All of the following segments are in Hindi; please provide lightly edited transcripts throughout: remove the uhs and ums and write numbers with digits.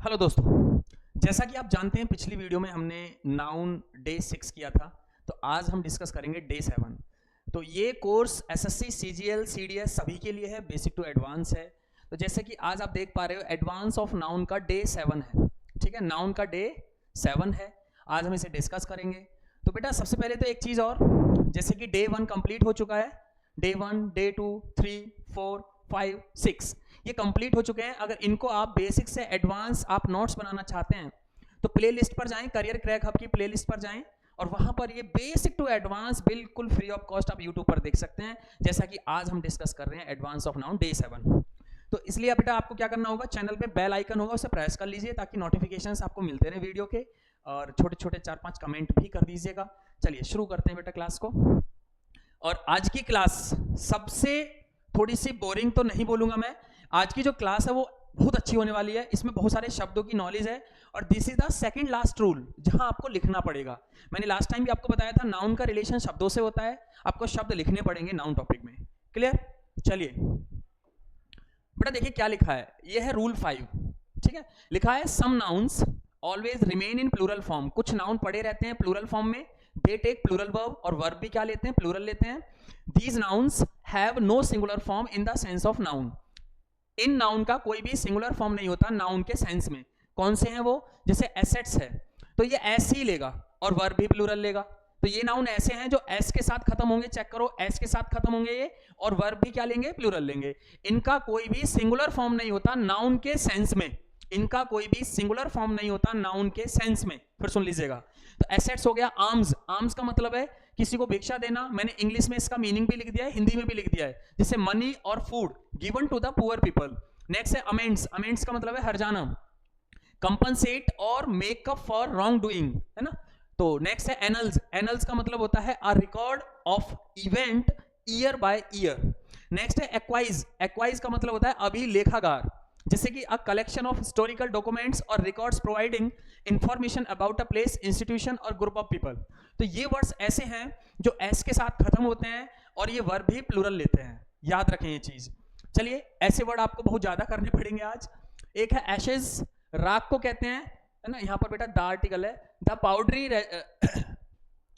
हेलो दोस्तों, जैसा कि आप जानते हैं पिछली वीडियो में हमने नाउन डे 6 किया था, तो आज हम डिस्कस करेंगे डे 7। तो ये कोर्स एसएससी, सीजीएल, सीडीएस सभी के लिए है, बेसिक टू एडवांस है। तो जैसे कि आज आप देख पा रहे हो एडवांस ऑफ नाउन का डे 7 है, ठीक है। नाउन का डे 7 है, आज हम इसे डिस्कस करेंगे। तो बेटा सबसे पहले तो एक चीज़ और, जैसे कि डे 1 कंप्लीट हो चुका है, डे 1, डे 2, 3, 4, 5, 6 ये कंप्लीट हो चुके हैं। अगर इनको आप बेसिक से एडवांस आप नोट्स बनाना चाहते हैं तो प्ले लिस्ट पर जाएं, करियर क्रैक हब की प्ले लिस्ट पर जाएं और वहां पर ये बेसिक टू एडवांस बिल्कुल फ्री ऑफ कॉस्ट आप यूट्यूब पर देख सकते हैं। जैसा कि आज हम डिस्कस कर रहे हैं एडवांस ऑफ नाउन डे 7। तो इसलिए बेटा आपको क्या करना होगा, चैनल पे बेल आइकन होगा उसे प्रेस कर लीजिए ताकि नोटिफिकेशंस आपको मिलते रहे वीडियो के, और छोटे छोटे 4-5 कमेंट भी कर दीजिएगा। चलिए शुरू करते हैं बेटा क्लास को। और आज की क्लास सबसे थोड़ी सी बोरिंग तो नहीं बोलूंगा मैं, आज की जो क्लास है वो बहुत अच्छी होने वाली है। इसमें बहुत सारे शब्दों की नॉलेज है और this is the second last rule जहां आपको लिखना पड़ेगा। मैंने लास्ट टाइम भी आपको बताया था नाउन का रिलेशन शब्दों से होता है, आपको शब्द लिखने पड़ेंगे नाउन टॉपिक में। क्लियर? चलिए बेटा देखिए क्या लिखा है, यह है रूल 5, ठीक है। लिखा है some nouns always remain in plural form. कुछ नाउन पड़े रहते हैं प्लूरल फॉर्म में, दे टेक प्लूरल वर्ब, और वर्ब भी क्या लेते हैं, प्लूरल लेते हैं। These nouns have no singular form in the sense of noun. इन नाउन का कोई भी सिंगुलर फॉर्म नहीं होता नाउन के सेंस में। कौन से हैं वो? जैसे एसेट्स है तो ये एस ही लेगा और वर्ब भी प्लूरल लेगा। तो ये नाउन ऐसे हैं जो एस के साथ खत्म होंगे, चेक करो एस के साथ खत्म होंगे ये, और वर्ब भी क्या लेंगे, प्लूरल लेंगे। इनका कोई भी सिंगुलर फॉर्म नहीं होता नाउन के सेंस में, इनका कोई भी सिंगुलर फॉर्म नहीं होता नाउन के सेंस में। फिर सुन लीजिएगा, तो एसेट्स हो गया आर्म्स। आर्म्स का मतलब है किसी को भिक्षा देना। मैंने इंग्लिश में इसका मीनिंग भी लिख दिया है, हिंदी में भी लिख दिया है, जैसे मनी और food given to the poor people. Next है अमेंड्स। अमेंड्स का मतलब है हर्जाना, कंपनसेट और make up for wrongdoing, है ना। तो नेक्स्ट है एनल्स। एनल्स का मतलब होता है a record of event year by year. Next है एक्वाइज। एक्वाइज का मतलब होता है अभिलेखागार, जैसे कि a collection of historical documents or records providing information about a place, institution or group of people. तो ये वर्ड्स ऐसे हैं जो एस के साथ खत्म होते हैं और ये वर्ब भी प्लूरल लेते हैं, याद रखें ये चीज। चलिए ऐसे वर्ड आपको बहुत ज्यादा करने पड़ेंगे आज। एक है एशेज, राख को कहते हैं, है ना। यहां पर बेटा द आर्टिकल है, the powdery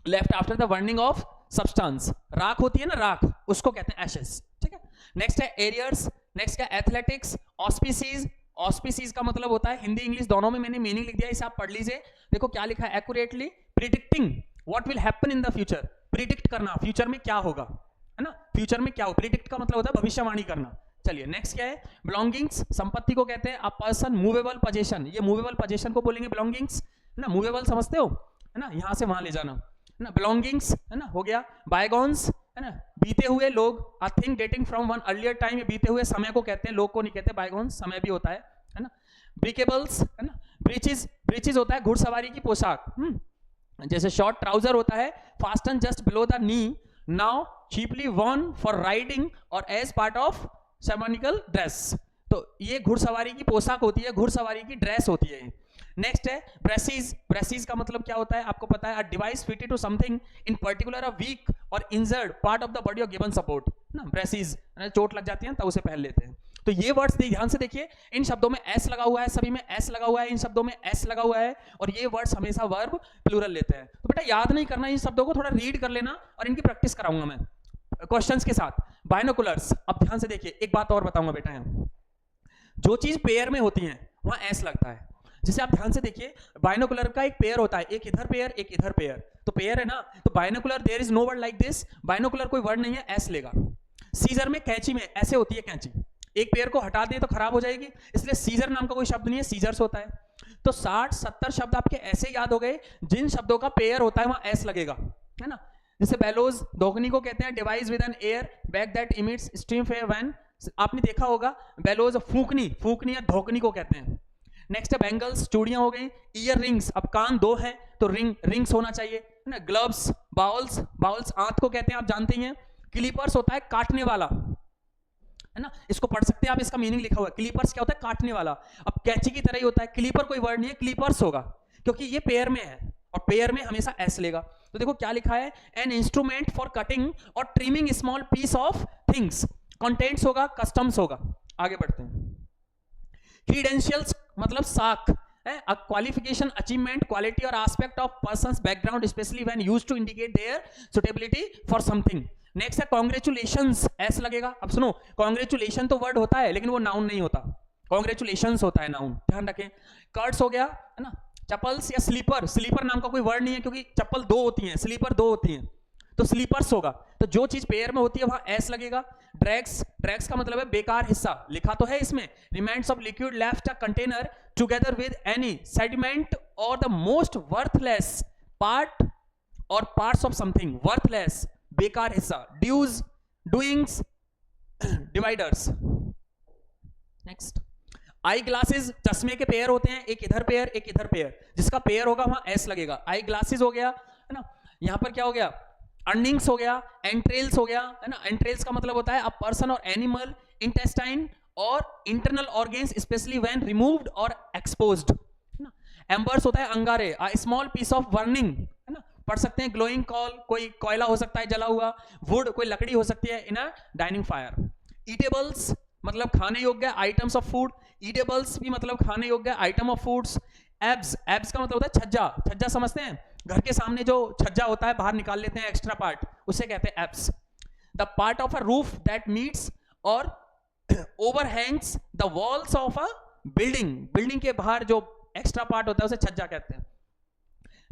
left after the burning of substance. राख होती है ना, राख, उसको कहते हैं एशेज, ठीक है। नेक्स्ट है एरियर्स। नेक्स्ट क्या, एथलेटिक्स। ऑस्पिसीज। ऑस्पिसीज का मतलब होता है, हिंदी इंग्लिश दोनों में मैंने मीनिंग लिख दिया, इसे आप पढ़ लीजिए। देखो क्या लिखा है, accurately predicting what will happen in the future. Predict करना फ्यूचर में क्या होगा, है ना, फ्यूचर में क्या हो। प्रिडिक्ट का मतलब होता है भविष्यवाणी करना। चलिए नेक्स्ट क्या है, बिलोंगिंग्स। संपत्ति को कहते हैं अ पर्सन मूवेबल पोजेशन। ये मूवेबल पोजेशन को बोलेंगे बिलोंगिंग्स, है ना। मूवेबल समझते हो, है ना, यहां से वहां ले जाना, है ना, बिलोंगिंग्स, है ना, हो गया। बायगॉन्स, है ना, बीते हुए लोग। A thing dating from one earlier time, ये बीते हुए समय को कहते हैं, लोग को नहीं कहते। बायगॉन्स समय भी होता है ना। ब्रीकेबल्स, है ना। ब्रीचेस। ब्रीचेस होता है घुड़सवारी की पोशाक, जैसे शॉर्ट ट्राउजर होता है fasten just below the knee, now cheaply worn for riding or as part of ceremonial dress. तो ये घुड़सवारी की पोशाक होती है, घुड़सवारी की ड्रेस होती है। नेक्स्ट है ब्रेसिस। ब्रेसिस का मतलब क्या होता है आपको पता है, a device fitted to something in particular a weak or injured part of the body और गिवन सपोर्ट, ना। ब्रेसिस चोट लग जाती है तब उसे पहन लेते हैं। तो ये वर्ड्स ध्यान से देखिए, इन शब्दों में एस लगा हुआ है, सभी में एस लगा हुआ है, इन शब्दों में एस लगा हुआ है, और ये वर्ड्स हमेशा वर्ब प्लूरल लेते हैं। तो बेटा याद नहीं करना, इन शब्दों को थोड़ा रीड कर लेना और इनकी प्रैक्टिस कराऊंगा मैं क्वेश्चंस के साथ। बायनोकुलर्स, अब ध्यान से देखिए, एक बात और बताऊंगा बेटा, यहाँ जो चीज पेयर में होती है वहां एस लगता है। जैसे आप ध्यान से देखिए, बायनोकुलर का एक पेयर होता है, एक इधर पेयर एक इधर पेयर, तो पेयर है ना। तो binocular, there is no word like this, binocular कोई वर्ड नहीं है, एस लेगा। सीजर में, कैंची में ऐसे होती है कैंची, एक पेयर को हटा दें तो खराब हो जाएगी, इसलिए सीजर नाम का कोई शब्द नहीं है, सीजर्स होता है। तो 60-70 शब्द आपके ऐसे याद हो गए जिन शब्दों का पेयर होता है वहां एस लगेगा, है ना। जैसे बेलोज, धोखनी को कहते हैं device with an air bag that emits stream fair when, आपने देखा होगा बेलोज। फूकनी, फूकनी या धोखनी को कहते हैं। नेक्स्ट है बैंगल्स, चूड़ियां हो गई। ईयर रिंग्स, अब कान 2 हैं तो रिंग्स होना चाहिए, है ना। ग्लव्स, बाउल्स, बाउल्स आंत को कहते हैं, आप जानते ही हैं। क्लीपर्स होता है काटने वाला, है ना, इसको पढ़ सकते हैं आप, इसका मीनिंग लिखा हुआ है। क्लीपर्स क्या होता है, काटने वाला। अब कैंची की तरह ही होता है, क्लीपर कोई वर्ड नहीं है, क्लीपर्स होगा, क्योंकि ये पेयर में है और पेयर में हमेशा एस लेगा। तो देखो क्या लिखा है, एन इंस्ट्रूमेंट फॉर कटिंग और trimming small piece of things. Contents होगा, कस्टम्स होगा। आगे बढ़ते हैं। क्रीडेंशियल्स मतलब साख, a qualification, achievement, quality or aspect of person's background, especially when used to indicate their suitability for something. Next है कॉन्ग्रेचुलेशंस, एस लगेगा. अब सुनो, कॉन्ग्रेचुलेशन तो वर्ड होता है लेकिन वो नाउन नहीं होता, कॉन्ग्रेचुलेशंस होता है नाउन, ध्यान रखें. कर्ट्स हो गया है ना. चप्पल्स या स्लीपर, स्लीपर नाम का कोई वर्ड नहीं है क्योंकि चप्पल दो होती हैं, स्लीपर दो होती हैं, तो स्लीपर्स होगा. तो जो चीज पेयर में होती है वहां एस लगेगा. ड्रैग्स, ड्रैग्स का मतलब है बेकार हिस्सा, लिखा तो है इसमें. Remnants of liquid left a container together with any sediment or the most worthless part or parts of something, worthless बेकार हिस्सा. Dues, doings, dividers. Next, eyeglasses, चश्मे के पेयर होते हैं, एक इधर पेयर एक इधर पेयर, जिसका पेयर होगा वहां एस लगेगा. आई ग्लासेस हो गया है ना. यहां पर क्या हो गया, अर्निंग्स हो गया, एंट्रेल्स हो गया है ना. एंट्रेल्स का मतलब होता है अ पर्सन और एनिमल इंटेस्टाइन और internal organs specially when removed और एक्सपोज्ड है ना. एम्बर्स होता है अंगारे, a small piece of burning है ना. पढ़ सकते हैं ग्लोइंग कॉल, कोई कोयला हो सकता है जला हुआ. वुड, कोई लकड़ी हो सकती है इन अ डाइनिंग फायर. ईटेबल्स मतलब खाने योग्य आइटम्स ऑफ फूड, ईटेबल्स भी मतलब खाने योग्य item of foods. Abs, abs का मतलब होता है छज्जा, छज्जा समझते हैं, घर के सामने जो छज्जा होता है बाहर निकाल लेते हैं एक्स्ट्रा पार्ट, उसे कहते हैं eaves. The part of a roof that meets or overhangs the walls of a building, building के बाहर जो एक्स्ट्रा पार्ट होता है उसे छज्जा कहते हैं.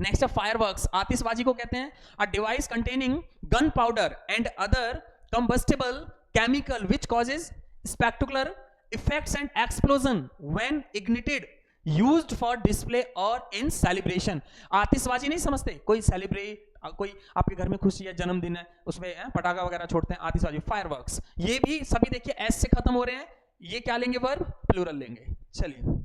नेक्स्ट है फायरवर्क्स, आतिशबाजी को कहते हैं. A device containing gunpowder and other combustible chemical which causes spectacular effects and explosion when ignited, used for display or in celebration. आतिशबाजी नहीं समझते, कोई सेलिब्रेट, कोई आपके घर में खुशी है, जन्मदिन है, उसमें पटाखा वगैरह छोड़ते हैं, आतिशबाजी, फायरवर्क्स. ये भी सभी देखिए एस से खत्म हो रहे हैं. ये क्या लेंगे, वर्ब, प्लूरल लेंगे. चलिए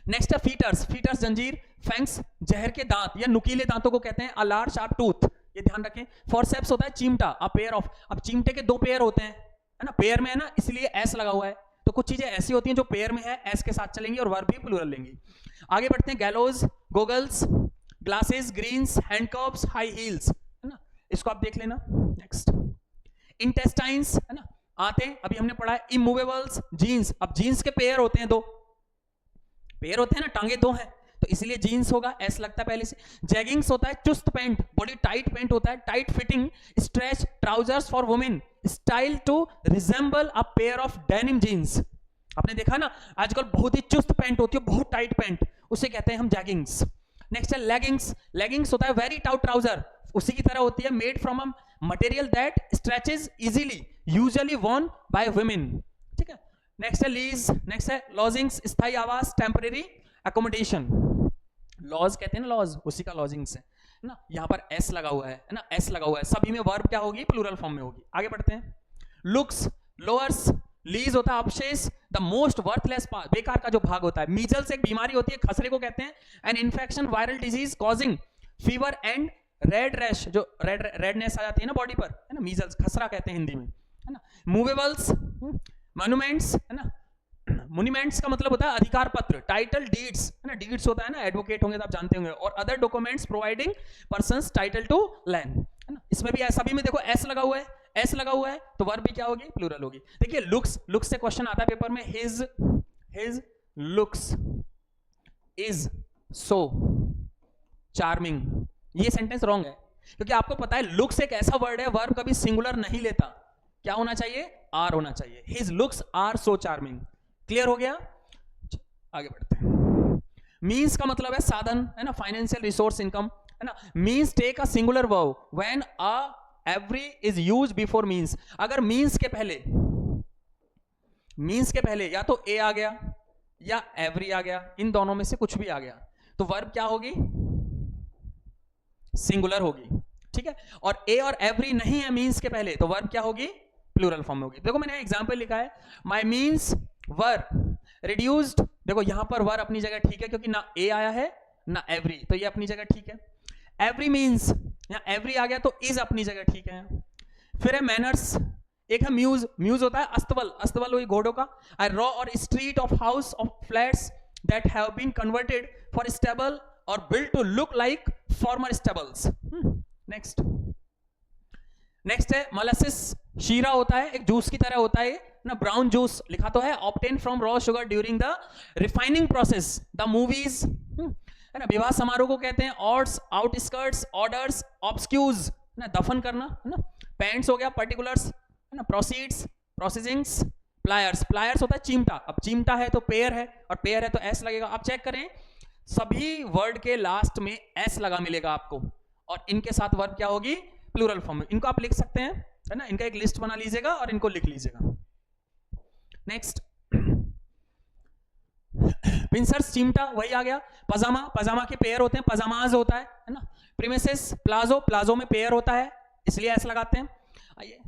नेक्स्ट है फीटर्स, फीटर्स जंजीर. फैंक्स, जहर के दांत या नुकीले दांतों को कहते हैं. अ लार्ज शार्प टूथ, ये ध्यान रखें. फॉरसेप्स होता है चिमटा, अ पेयर ऑफ. अब चिमटे के दो पेयर होते हैं है ना, पेयर में है ना, इसलिए एस लगा हुआ है. तो कुछ चीजें ऐसी होती हैं जो पेयर में है, एस के साथ चलेंगी और वर्ब भी प्लूरल लेंगी. आगे बढ़ते हैं. Gallows, goggles, glasses, greens, handcuffs, high heels है ना, इसको आप देख लेना. नेक्स्ट, इंटेस्टाइन्स है ना, आते अभी हमने पढ़ा है. इमूवेबल्स, जीन्स, अब जीन्स के पेयर होते हैं, दो पेयर होते हैं ना, टांगे दो हैं, तो इसलिए जीन्स होगा, एस लगता है पहले से. जैगिंग्स होता है चुस्त पैंट, बॉडी टाइट पैंट होता है. Tight fitting stretch trousers for women, style to resemble a pair of denim jeans. आपने देखा ना आजकल बहुत ही चुस्त पैंट होती है, बहुत टाइट पैंट, उसे कहते हैं हम जैगिंग्स. नेक्स्ट है लेगिंग्स, लेगिंग्स होता है वेरी टाउट ट्राउजर, उसी की तरह होती है, made from a material that stretches easily, usually worn by women. ठीक है. नेक्स्ट है लीज, नेक्स्ट है लॉजिंग्स, स्थायी आवास, टेम्परेरी अकोमोडेशन. लॉज कहते हैं ना, लॉज, उसी का लॉजिंग्स है ना. यहां पर एस लगा हुआ है ना, एस लगा हुआ है. सभी में वर्ब क्या होगी, प्लूरल फॉर्म में होगी. आगे बढ़ते हैं. लुक्स, लोअर्स, लीज होता है अवशेष, द मोस्ट वर्थलेस पार्ट, बेकार का जो भाग होता है. मीजल्स एक बीमारी होती है, खसरे को कहते हैं. An infection, viral disease causing fever and red rash, जो रेडनेस आ जाती है ना बॉडी पर है ना, मीजल्स, खसरा कहते हैं हिंदी में है ना. मूवेबल्स, मॉन्यूमेंट्स है ना, मोन्यूमेंट्स का मतलब होता है अधिकार पत्र. टाइटल डीड्स है ना, डीड्स होता है ना, एडवोकेट होंगे तो आप जानते होंगे. और other documents providing persons title to land है ना. इसमें भी सभी में देखो एस लगा हुआ है, एस लगा हुआ है, तो वर्ब भी क्या होगी, प्लूरल होगी. देखिए लुक्स, लुक्स से क्वेश्चन आता है पेपर में. His looks is so charming. ये सेंटेंस रॉन्ग है क्योंकि आपको पता है लुक्स एक ऐसा वर्ड है, वर्ब कभी सिंगुलर नहीं लेता. क्या होना चाहिए, आर होना चाहिए. His looks are so charming. Clear हो गया. आगे बढ़ते हैं. मीन्स का मतलब है साधन है ना, फाइनेंशियल रिसोर्स, इनकम है ना. Means take a singular verb when a every is used before means. अगर मीन्स के पहले या तो ए आ गया या एवरी आ गया, इन दोनों में से कुछ भी आ गया, तो वर्ब क्या होगी, सिंगुलर होगी. ठीक है. और ए और एवरी नहीं है मीन्स के पहले, तो वर्ब क्या होगी, प्लूरल फॉर्म में होगी. देखो मैंने एग्जांपल लिखा है, माय मीन्स वर रिड्यूस्ड. देखो यहां पर वर अपनी जगह ठीक है क्योंकि ना ए आया है ना एवरी, तो ये अपनी जगह ठीक है. एवरी मीन्स, यहां एवरी आ गया तो इज अपनी जगह ठीक है. फिर है मैनर्स, एक है म्यूज, म्यूज होता है अस्तबल, अस्तबल वही घोड़ों का. A row or street of house of flats that have been converted for stable or build to look like former stables. Next है मोलासिस, शीरा होता है, एक जूस की तरह होता है ना, ब्राउन जूस लिखा तो है obtain from raw sugar during the refining process, the movies, है ना। विवाह समारोह को कहते हैं ऑड्स, आउटस्कर्ट्स, ऑर्डर्स, ऑब्स्क्यूज, ना, दफन करना, है ना। पैंट्स हो गया पर्टिकुलर्स, है ना। प्रोसीड्स, प्रोसीजिंग्स, प्लायर्स, प्लायर्स होता है चिमटा, अब चिमटा है तो पेयर है, और पेयर है तो एस लगेगा। आप चेक करें सभी वर्ड के लास्ट में एस लगा मिलेगा आपको, और इनके साथ वर्ब क्या होगी, प्लूरल फॉर्म में। इनको आप लिख सकते हैं, है ना, इनका एक लिस्ट बना लीजिएगा और इनको लिख लीजिएगा। नेक्स्ट, पिंसर्स चिमटा वही आ गया। पजामा, पजामा के पेयर होते हैं, पजामाज होता है ना। प्रीमिसेस, प्लाजो, प्लाजो में पेयर होता है इसलिए एस लगाते हैं। आइए,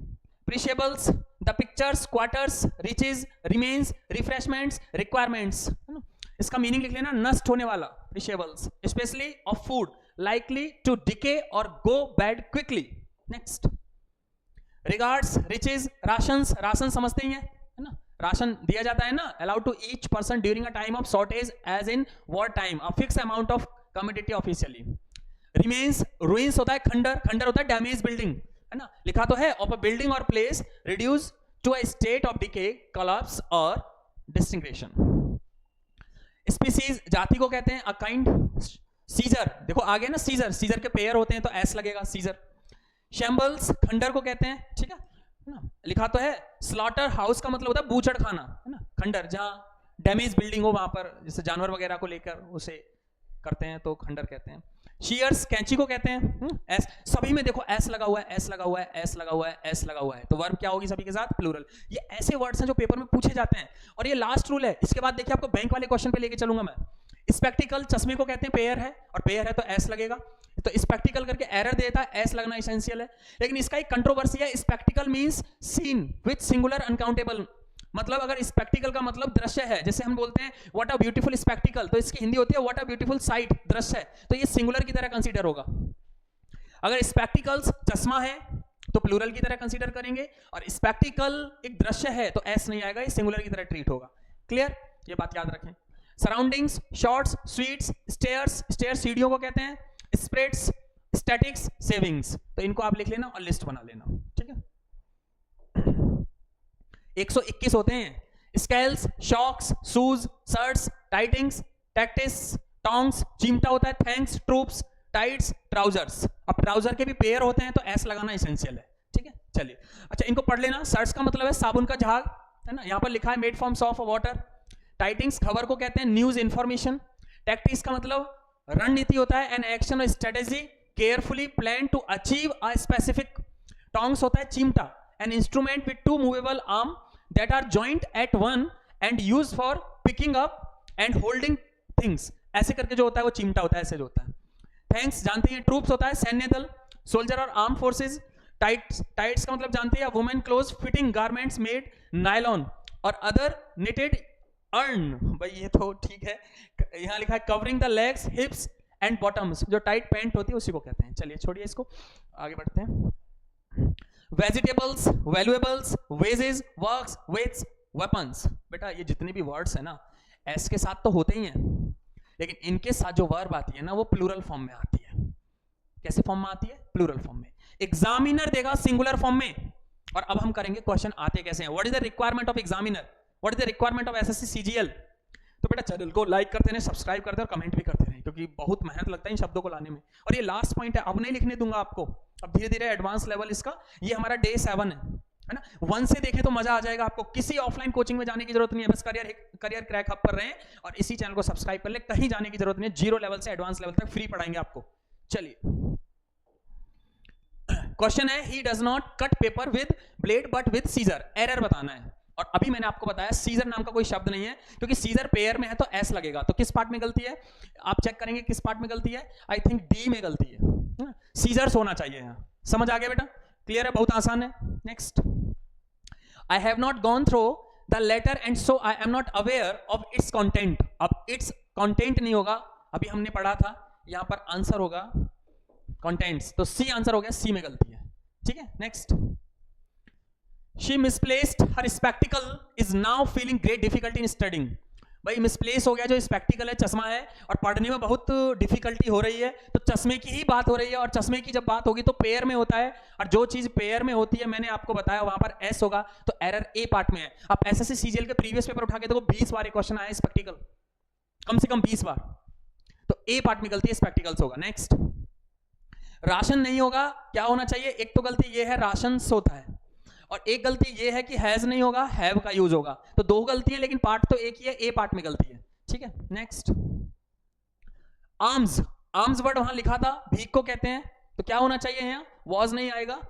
perishables, the pictures, quarters, riches, remains, refreshments, requirements, है ना। इसका मीनिंग लिख लेना, नष्ट होने वाला, perishables, especially of food likely to decay or go bad quickly. Next, regards, riches, rations, ration समझते ही है ना, राशन दिया जाता है ना, allowed to each person during a time of shortage as in war time, a fixed amount of commodity officially. Remains, ruins होता है, खंडर, खंडर होता है डैमेज बिल्डिंग, है ना, लिखा तो है of a building or place reduced to a state of decay, collapse or disintegration. Species, जाति को कहते हैं a kind. सीजर, देखो आगे ना, सीजर, सीजर के पेयर होते हैं तो एस लगेगा, सीजर। शैम्बल्स, खंडर को कहते हैं, ठीक है ना, लिखा तो है। स्लॉटर हाउस का मतलब होता है बूचड़ खाना, है ना, खंडर जहां डैमेज बिल्डिंग हो वहां पर जैसे जानवर वगैरह को लेकर उसे करते हैं तो खंडर कहते हैं। शीयर्स, कैंची को कहते हैं, एस, सभी में देखो एस लगा हुआ है, एस लगा हुआ है, एस लगा हुआ है, एस लगा हुआ है, तो वर्ब क्या होगी सभी के साथ, प्लूरल। ये ऐसे वर्ड्स हैं जो पेपर में पूछे जाते हैं, और ये लास्ट रूल है। इसके बाद देखिए आपको बैंक वाले क्वेश्चन पे लेके चलूंगा मैं। स्पेक्टिकल, चश्मे को कहते हैं पेयर है, और पेयर है तो एस लगेगा, तो स्पेक्टिकल करके एरर देता है, एस लगना एसेंशियल है। लेकिन इसका एक कंट्रोवर्सी है, spectacle means scene with singular uncountable, मतलब अगर स्पेक्टिकल का मतलब दृश्य है, जैसे हम बोलते हैं व्हाट अ ब्यूटीफुल स्पेक्टिकल, तो इसकी हिंदी होती है व्हाट अ ब्यूटीफुल साइट, दृश्य है, तो ये सिंगुलर की तरह कंसीडर होगा। अगर स्पेक्टिकल्स चश्मा है तो प्लूरल की तरह कंसीडर करेंगे, और स्पेक्टिकल एक दृश्य है तो एस नहीं आएगा, ये सिंगुलर की तरह ट्रीट होगा। क्लियर, ये बात याद रखें। Surroundings, shorts, sweets, stairs, stairs सीढ़ियों को कहते हैं, स्प्रेड्स, स्टैटिक्स, सेविंग्स, तो इनको आप लिख लेना और लिस्ट बना लेना, ठीक है। 121 होते हैं, scales, socks, shoes, shirts, tidings, tactics, tongs, चिमटा होता है, थैंक्स, ट्रूप्स, टाइट्स, ट्राउजर्स। अब ट्राउजर के भी पेयर होते हैं तो एस लगाना एसेंशियल है, ठीक है। चलिए, अच्छा इनको पढ़ लेना। शर्ट्स का मतलब है साबुन का झाग, है ना, यहाँ पर लिखा है मेड फ्रॉम सॉफ्ट वाटर। टाइटिंग्स, खबर को कहते हैं न्यूज इंफॉर्मेशन। टैक्टिक्स का मतलब रणनीति होता है, एन एक्शन और strategy carefully plan to achieve a specific. Tongs होता है चिमटा, an instrument with two movable arm that are joint at one end used for picking up and holding things, ऐसे करके जो होता है वो चिमटा होता है, ऐसे जो होता है। थैंक्स जानते हैं, ट्रूप्स होता है सैन्य दल, सोल्जर और आर्म फोर्सेज। टाइट्स का मतलब जानते हैं women close fitting garments made nylon और अदर निटेड अर्न, भाई ये तो ठीक है, यहां लिखा है covering the legs, हिप्स and bottoms, जो टाइट पैंट होती है उसी को कहते हैं। चलिए छोड़िए इसको, आगे बढ़ते हैं। Vegetables, valuables, wages, works, weights, weapons. बेटा ये जितने भी वर्ड्स है ना, एस के साथ तो होते ही हैं, लेकिन इनके साथ जो वर्ब आती है ना वो प्लूरल फॉर्म में आती है। कैसे फॉर्म में आती है, प्लूरल फॉर्म में। एग्जामिनर देगा सिंगुलर फॉर्म में, और अब हम करेंगे क्वेश्चन आते कैसे हैं। What is the requirement of examiner, what is the requirement of SSC CGL. तो बेटा चैनल को लाइक करते रहे, सब्सक्राइब करते रहे और कमेंट भी करते रहे, क्योंकि बहुत मेहनत लगता है इन शब्दों को लाने में। और ये लास्ट पॉइंट है, अब नहीं लिखने दूंगा आपको, अब धीरे धीरे एडवांस लेवल इसका, ये हमारा डे 7 है ना। 1 से देखें तो मजा आ जाएगा आपको, किसी ऑफलाइन कोचिंग में जाने की जरूरत नहीं है, बस करियर क्रैक हब पर रहे और इसी चैनल को सब्सक्राइब कर ले, कहीं जाने की जरूरत नहीं है। 0 लेवल से एडवांस लेवल तक फ्री पढ़ाएंगे आपको। चलिए क्वेश्चन है, he does not cut paper with blade but with scissor, error बताना है। और अभी मैंने आपको बताया सीजर नाम का कोई शब्द नहीं है, क्योंकि सीजर पेयर में है तो एस लगेगा। तो किस पार्ट में गलती है, आप चेक करेंगे किस पार्ट में गलती है, आई थिंक डी में गलती है, सीजर्स होना चाहिए यहाँ। समझ आ गया बेटा, क्लियर है, बहुत आसान है। Next, I have not gone through the letter and so I am not aware of its content. अब इट्स कंटेंट नहीं होगा, अभी हमने पढ़ा था, यहां पर आंसर होगा कंटेंट्स, तो सी आंसर हो गया, सी में गलती है, ठीक है। Next, she misplaced her spectacle is now feeling great difficulty in studying। भाई मिसप्लेस हो गया, जो स्पेक्टिकल है चश्मा है और पढ़ने में बहुत डिफिकल्टी हो रही है, तो चश्मे की ही बात हो रही है, और चश्मे की जब बात होगी तो पेयर में होता है, और जो चीज पेयर में होती है मैंने आपको बताया वहां पर एस होगा, तो एरर ए पार्ट में है। आप एसएससी सीजीएल के प्रीवियस पेपर उठा के देखो 20 बार क्वेश्चन आया स्पेक्टिकल, कम से कम 20 बार, तो ए पार्ट में गलती है, स्पेक्टिकल्स होगा। नेक्स्ट, राशन नहीं होगा, क्या होना चाहिए? एक तो गलती ये है राशन होता है, और एक गलती ये है कि हैज नहीं होगा, हैव का यूज होगा, तो दो गलती है लेकिन पार्ट तो एक ही है, ए पार्ट में गलती है, ठीक है। नेक्स्ट, आर्म्स, आर्म्स वर्ड वहां लिखा था भीख को कहते हैं, तो क्या होना चाहिए यहाँ? वॉज नहीं आएगा,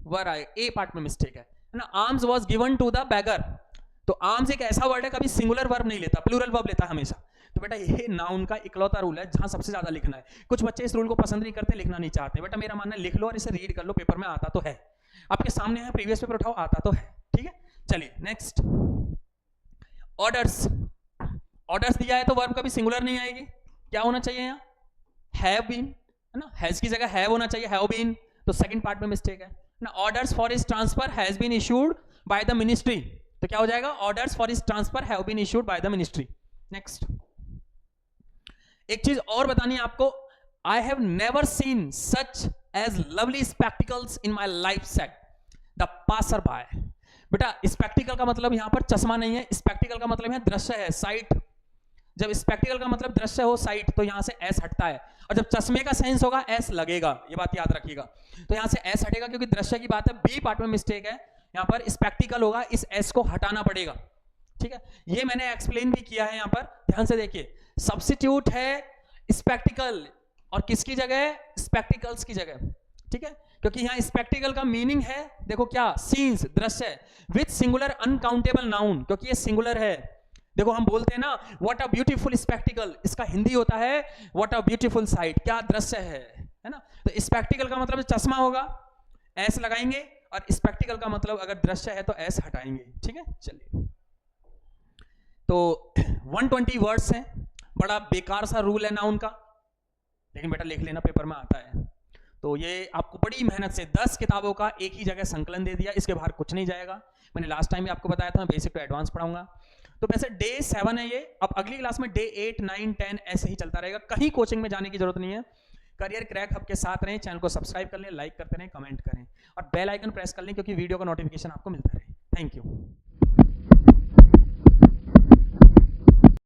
वर आएगा, ए पार्ट में मिस्टेक है ना। Arms was given to the beggar, तो आर्म्स एक ऐसा वर्ड है कभी सिंगुलर वर्ब नहीं लेता, प्लूरल वर्ब लेता है हमेशा। तो बेटा ये नाउन का इकलौता रूल है जहां सबसे ज्यादा लिखना है। कुछ बच्चे इस रूल को पसंद नहीं करते, लिखना नहीं चाहते, बेटा मेरा मानना है लिख लो और इसे रीड कर लो, पेपर में आता तो है, आपके सामने है, प्रीवियस पेपर उठाओ, आता तो है, ठीक है। चलिए नेक्स्ट, ऑर्डर्स, ऑर्डर्स दिया है तो वर्ब कभी सिंगुलर नहीं आएगी, क्या होना चाहिए यहाँ? हैव बीन, है ना, हैज की जगह हैव होना चाहिए, हैव बीन, तो सेकंड पार्ट में मिस्टेक है ना। Orders for his transfer has been issued by the ministry, तो क्या हो जाएगा? Orders for his transfer have been issued by the ministry. Next, एक चीज और बतानी है आपको, I have never seen such as lovely spectacles in my life said the passer by. बेटा स्पेक्टिकल का मतलब यहां पर चश्मा नहीं है, स्पेक्टिकल का मतलब है दृश्य है, साइट। जब स्पेक्टिकल का मतलब दृश्य हो, साइट, तो यहां से एस हटता है, और जब चश्मे का सेंस होगा एस लगेगा, ये बात याद रखिएगा। तो यहां से एस हटेगा क्योंकि दृश्य की बात है, बी पार्ट में मिस्टेक है, यहां पर स्पेक्टिकल होगा, इस एस को हटाना पड़ेगा, ठीक है। ये मैंने एक्सप्लेन भी किया है, यहां पर ध्यान से देखिए, सब्स्टिट्यूट है स्पेक्टिकल और किसकी जगह? स्पेक्टिकल्स की जगह, ठीक है, क्योंकि यहां स्पेक्टिकल का मीनिंग है, देखो क्या, सीन्स, दृश्य, विथ सिंगुलर अनकाउंटेबल नाउन, क्योंकि ये सिंगुलर है। देखो हम बोलते हैं ना व्हाट अ ब्यूटीफुल स्पेक्टिकल, इसका हिंदी होता है व्हाट अ ब्यूटीफुल साइट, क्या दृश्य है ना। तो स्पेक्टिकल का मतलब चश्मा होगा, एस लगाएंगे, और स्पेक्टिकल का मतलब अगर दृश्य है तो एस हटाएंगे, ठीक है। चलिए, तो 120 वर्ड्स हैं, बड़ा बेकार सा रूल है नाउन का, लेकिन बेटा लिख लेना, पेपर में आता है। तो ये आपको बड़ी मेहनत से 10 किताबों का एक ही जगह संकलन दे दिया, इसके बाहर कुछ नहीं जाएगा। मैंने लास्ट टाइम भी आपको बताया था मैं बेसिक टू एडवांस पढ़ाऊंगा। तो वैसे डे 7 है ये, अब अगली क्लास में डे 8, 9, 10 ऐसे ही चलता रहेगा, कहीं कोचिंग में जाने की जरूरत नहीं है। करियर क्रैक हब के साथ रहें, चैनल को सब्सक्राइब कर लें, लाइक करते रहें, कमेंट करें, और बेल आइकन प्रेस कर लें, क्योंकि वीडियो का नोटिफिकेशन आपको मिलता रहे। Thank you.